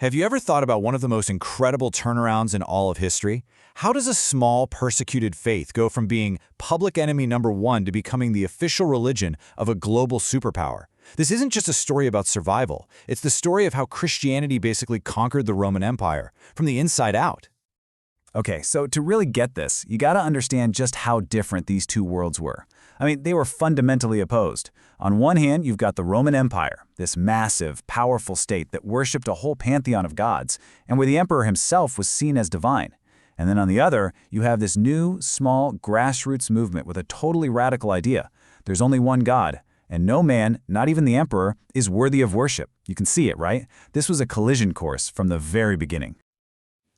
Have you ever thought about one of the most incredible turnarounds in all of history? How does a small, persecuted faith go from being public enemy number one to becoming the official religion of a global superpower? This isn't just a story about survival. It's the story of how Christianity basically conquered the Roman Empire, from the inside out. Okay, so to really get this, you gotta understand just how different these two worlds were. They were fundamentally opposed. On one hand, you've got the Roman Empire, this massive, powerful state that worshipped a whole pantheon of gods, and where the emperor himself was seen as divine. And then on the other, you have this new, small, grassroots movement with a totally radical idea. There's only one God, and no man, not even the emperor, is worthy of worship. You can see it, right? This was a collision course from the very beginning.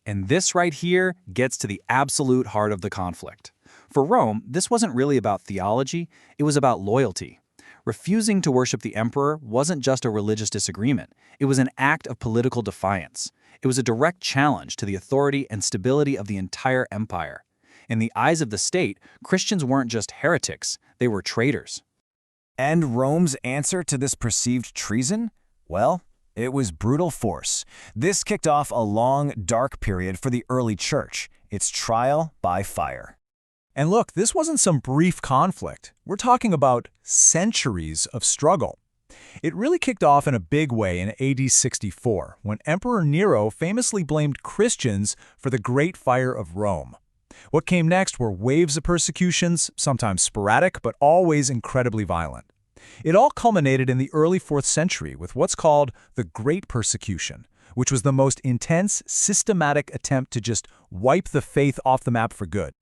And this right here gets to the absolute heart of the conflict. For Rome, this wasn't really about theology, it was about loyalty. Refusing to worship the emperor wasn't just a religious disagreement, it was an act of political defiance. It was a direct challenge to the authority and stability of the entire empire. In the eyes of the state, Christians weren't just heretics, they were traitors. And Rome's answer to this perceived treason? Well, it was brutal force. This kicked off a long, dark period for the early church, its trial by fire. And look, this wasn't some brief conflict. We're talking about centuries of struggle. It really kicked off in a big way in AD 64, when Emperor Nero famously blamed Christians for the Great Fire of Rome. What came next were waves of persecutions, sometimes sporadic, but always incredibly violent. It all culminated in the early 4th century with what's called the Great Persecution, which was the most intense, systematic attempt to just wipe the faith off the map for good.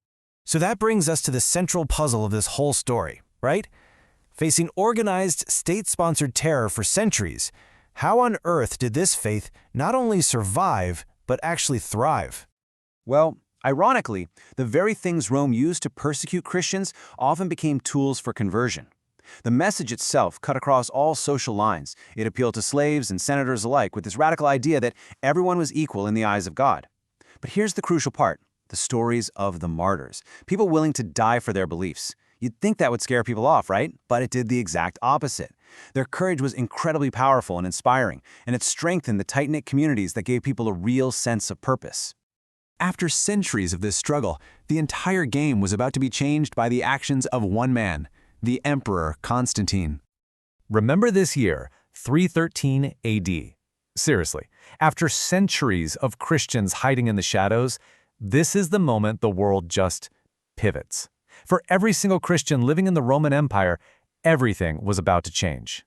So that brings us to the central puzzle of this whole story, right? Facing organized, state-sponsored terror for centuries, how on earth did this faith not only survive, but actually thrive? Well, ironically, the very things Rome used to persecute Christians often became tools for conversion. The message itself cut across all social lines. It appealed to slaves and senators alike with this radical idea that everyone was equal in the eyes of God. But here's the crucial part. The stories of the martyrs, people willing to die for their beliefs. You'd think that would scare people off, right? But it did the exact opposite. Their courage was incredibly powerful and inspiring, and it strengthened the tight-knit communities that gave people a real sense of purpose. After centuries of this struggle, the entire game was about to be changed by the actions of one man, the Emperor Constantine. Remember this year, 313 AD. Seriously, after centuries of Christians hiding in the shadows, this is the moment the world just pivots. For every single Christian living in the Roman Empire, everything was about to change.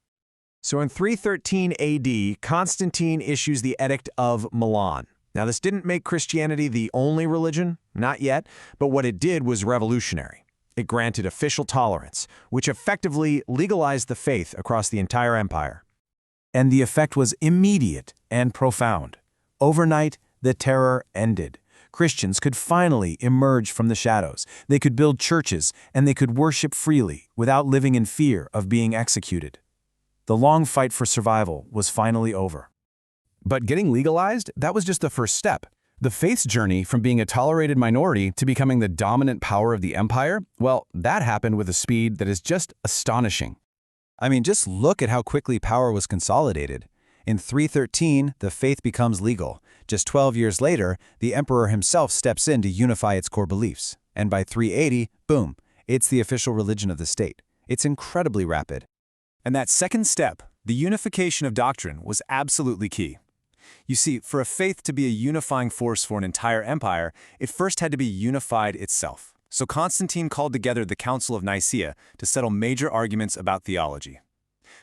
So in 313 AD, Constantine issues the Edict of Milan. Now, this didn't make Christianity the only religion, not yet, but what it did was revolutionary. It granted official tolerance, which effectively legalized the faith across the entire empire. And the effect was immediate and profound. Overnight, the terror ended. Christians could finally emerge from the shadows. They could build churches, and they could worship freely without living in fear of being executed. The long fight for survival was finally over. But getting legalized, that was just the first step. The faith's journey from being a tolerated minority to becoming the dominant power of the empire, well, that happened with a speed that is just astonishing. Just look at how quickly power was consolidated. In 313, the faith becomes legal. Just 12 years later, the emperor himself steps in to unify its core beliefs. And by 380, boom, it's the official religion of the state. It's incredibly rapid. And that second step, the unification of doctrine, was absolutely key. You see, for a faith to be a unifying force for an entire empire, it first had to be unified itself. So Constantine called together the Council of Nicaea to settle major arguments about theology.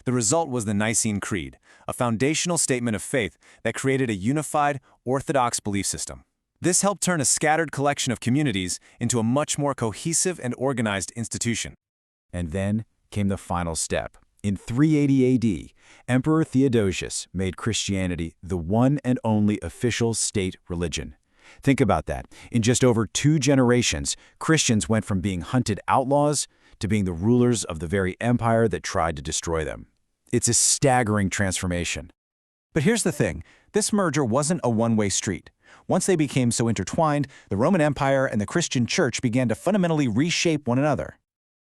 The result was the Nicene Creed, a foundational statement of faith that created a unified, orthodox belief system. This helped turn a scattered collection of communities into a much more cohesive and organized institution. And then came the final step. In 380 AD, Emperor Theodosius made Christianity the one and only official state religion. Think about that. In just over 2 generations, Christians went from being hunted outlaws to being the rulers of the very empire that tried to destroy them. It's a staggering transformation. But here's the thing, this merger wasn't a one-way street. Once they became so intertwined, the Roman Empire and the Christian Church began to fundamentally reshape one another.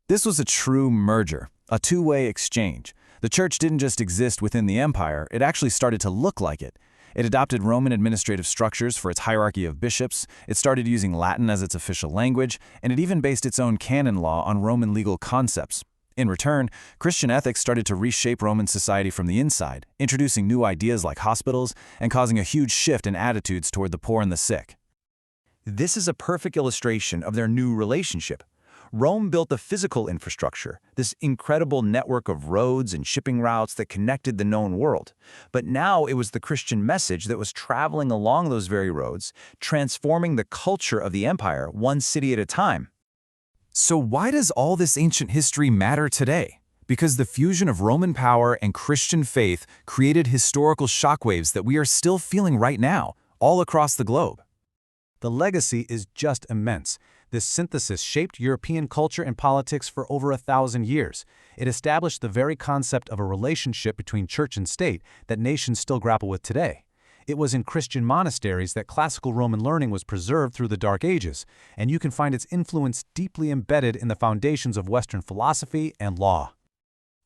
This was a true merger, a two-way exchange. The church didn't just exist within the empire, it actually started to look like it. It adopted Roman administrative structures for its hierarchy of bishops, it started using Latin as its official language, and it even based its own canon law on Roman legal concepts. In return, Christian ethics started to reshape Roman society from the inside, introducing new ideas like hospitals and causing a huge shift in attitudes toward the poor and the sick. This is a perfect illustration of their new relationship. Rome built the physical infrastructure, this incredible network of roads and shipping routes that connected the known world. But now it was the Christian message that was traveling along those very roads, transforming the culture of the empire one city at a time. So why does all this ancient history matter today? Because the fusion of Roman power and Christian faith created historical shockwaves that we are still feeling right now, all across the globe. The legacy is just immense. This synthesis shaped European culture and politics for over 1,000 years. It established the very concept of a relationship between church and state that nations still grapple with today. It was in Christian monasteries that classical Roman learning was preserved through the Dark Ages, and you can find its influence deeply embedded in the foundations of Western philosophy and law.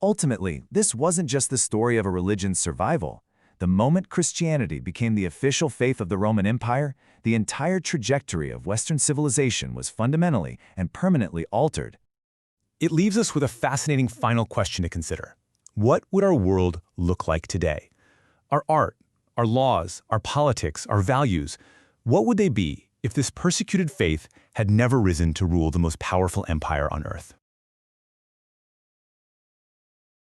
Ultimately, this wasn't just the story of a religion's survival. The moment Christianity became the official faith of the Roman Empire, the entire trajectory of Western civilization was fundamentally and permanently altered. It leaves us with a fascinating final question to consider. What would our world look like today? Our art, our laws, our politics, our values, what would they be if this persecuted faith had never risen to rule the most powerful empire on earth?